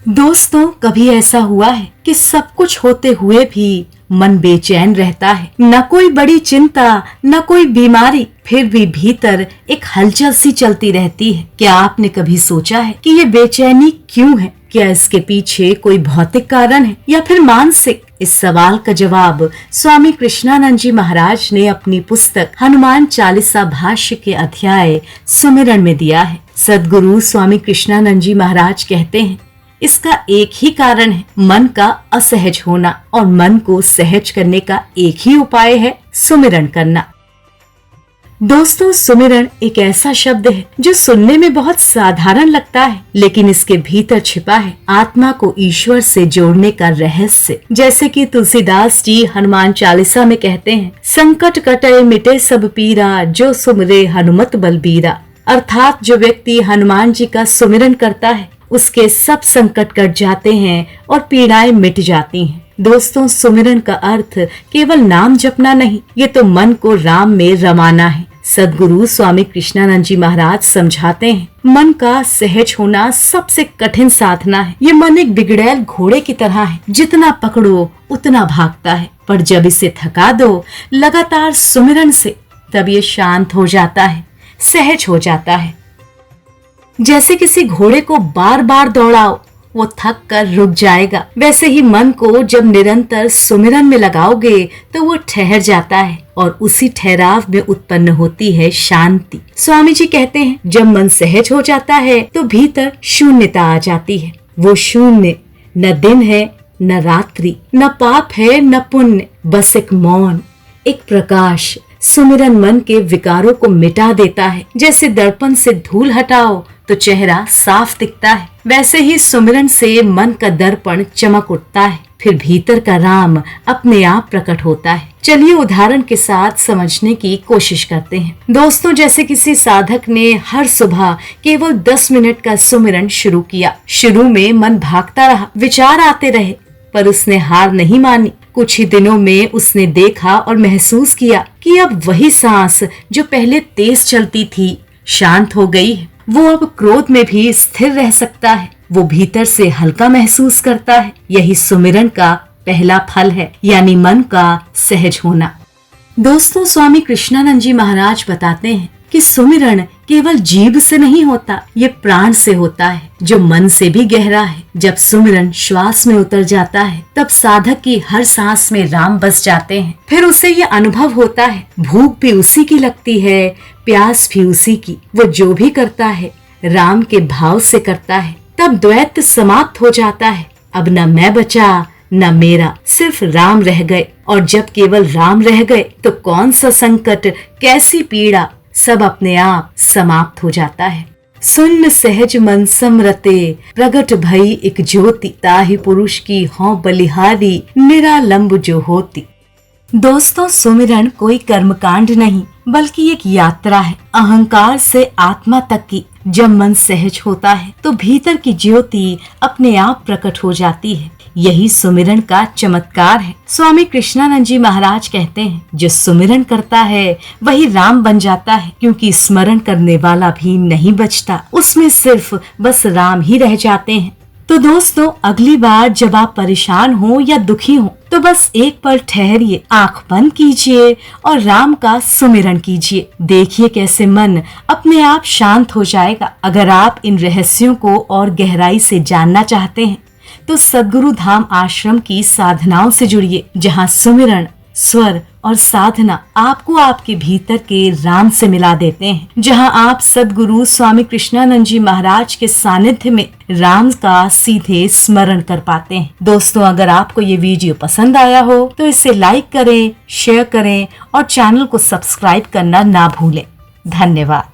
दोस्तों, कभी ऐसा हुआ है कि सब कुछ होते हुए भी मन बेचैन रहता है? न कोई बड़ी चिंता, न कोई बीमारी, फिर भी भीतर एक हलचल सी चलती रहती है। क्या आपने कभी सोचा है कि ये बेचैनी क्यों है? क्या इसके पीछे कोई भौतिक कारण है या फिर मानसिक? इस सवाल का जवाब स्वामी कृष्णानंद जी महाराज ने अपनी पुस्तक हनुमान चालीसा भाष्य के अध्याय सुमिरन में दिया है। सद्गुरु स्वामी कृष्णानंद जी महाराज कहते हैं, इसका एक ही कारण है, मन का असहज होना, और मन को सहज करने का एक ही उपाय है, सुमिरन करना। दोस्तों, सुमिरन एक ऐसा शब्द है जो सुनने में बहुत साधारण लगता है, लेकिन इसके भीतर छिपा है आत्मा को ईश्वर से जोड़ने का रहस्य। जैसे कि तुलसीदास जी हनुमान चालीसा में कहते हैं, संकट कटे मिटे सब पीरा, जो सुमिरे हनुमत बलबीरा। अर्थात जो व्यक्ति हनुमान जी का सुमिरन करता है उसके सब संकट कट जाते हैं और पीड़ाएं मिट जाती हैं। दोस्तों, सुमिरन का अर्थ केवल नाम जपना नहीं, ये तो मन को राम में रमाना है। सद्गुरु स्वामी कृष्णानंद जी महाराज समझाते हैं, मन का सहज होना सबसे कठिन साधना है। ये मन एक बिगड़ैल घोड़े की तरह है, जितना पकड़ो उतना भागता है, पर जब इसे थका दो लगातार सुमिरन से, तब ये शांत हो जाता है, सहज हो जाता है। जैसे किसी घोड़े को बार बार दौड़ाओ, वो थक कर रुक जाएगा। वैसे ही मन को जब निरंतर सुमिरन में लगाओगे तो वो ठहर जाता है, और उसी ठहराव में उत्पन्न होती है शांति। स्वामी जी कहते हैं, जब मन सहज हो जाता है तो भीतर शून्यता आ जाती है। वो शून्य न दिन है न रात्रि, न पाप है न पुण्य, बस एक मौन, एक प्रकाश। सुमिरन मन के विकारों को मिटा देता है। जैसे दर्पण से धूल हटाओ तो चेहरा साफ दिखता है, वैसे ही सुमिरन से मन का दर्पण चमक उठता है, फिर भीतर का राम अपने आप प्रकट होता है। चलिए उदाहरण के साथ समझने की कोशिश करते हैं। दोस्तों, जैसे किसी साधक ने हर सुबह केवल 10 मिनट का सुमिरन शुरू किया। शुरू में मन भागता रहा, विचार आते रहे, पर उसने हार नहीं मानी। कुछ ही दिनों में उसने देखा और महसूस किया कि अब वही सांस जो पहले तेज चलती थी शांत हो गई है। वो अब क्रोध में भी स्थिर रह सकता है, वो भीतर से हल्का महसूस करता है। यही सुमिरन का पहला फल है, यानी मन का सहज होना। दोस्तों, स्वामी कृष्णानंद जी महाराज बताते हैं कि सुमिरन केवल जीभ से नहीं होता, ये प्राण से होता है, जो मन से भी गहरा है। जब सुमिरन श्वास में उतर जाता है, तब साधक की हर सांस में राम बस जाते हैं। फिर उसे ये अनुभव होता है, भूख भी उसी की लगती है, प्यास भी उसी की। वो जो भी करता है राम के भाव से करता है। तब द्वैत समाप्त हो जाता है। अब न मैं बचा न मेरा, सिर्फ राम रह गए। और जब केवल राम रह गए तो कौन सा संकट, कैसी पीड़ा, सब अपने आप समाप्त हो जाता है। सुन सहज मन समरते, प्रगट भई एक ज्योति, ताहि पुरुष की हों बलिहारी, निरालंब जो होती। दोस्तों, सुमिरन कोई कर्मकांड नहीं बल्कि एक यात्रा है, अहंकार से आत्मा तक की। जब मन सहज होता है तो भीतर की ज्योति अपने आप प्रकट हो जाती है। यही सुमिरन का चमत्कार है। स्वामी कृष्णानंद जी महाराज कहते हैं, जो सुमिरन करता है वही राम बन जाता है, क्योंकि स्मरण करने वाला भी नहीं बचता, उसमें सिर्फ बस राम ही रह जाते हैं। तो दोस्तों, अगली बार जब आप परेशान हो या दुखी हो तो बस एक पल ठहरिए, आंख बंद कीजिए और राम का सुमिरन कीजिए। देखिए कैसे मन अपने आप शांत हो जाएगा। अगर आप इन रहस्यों को और गहराई से जानना चाहते हैं तो सद्गुरु धाम आश्रम की साधनाओं से जुड़िए, जहाँ सुमिरन, स्वर और साधना आपको आपके भीतर के राम से मिला देते हैं, जहां आप सद्गुरु स्वामी कृष्णानंद जी महाराज के सानिध्य में राम का सीधे स्मरण कर पाते हैं। दोस्तों, अगर आपको ये वीडियो पसंद आया हो तो इसे लाइक करें, शेयर करें और चैनल को सब्सक्राइब करना ना भूलें। धन्यवाद।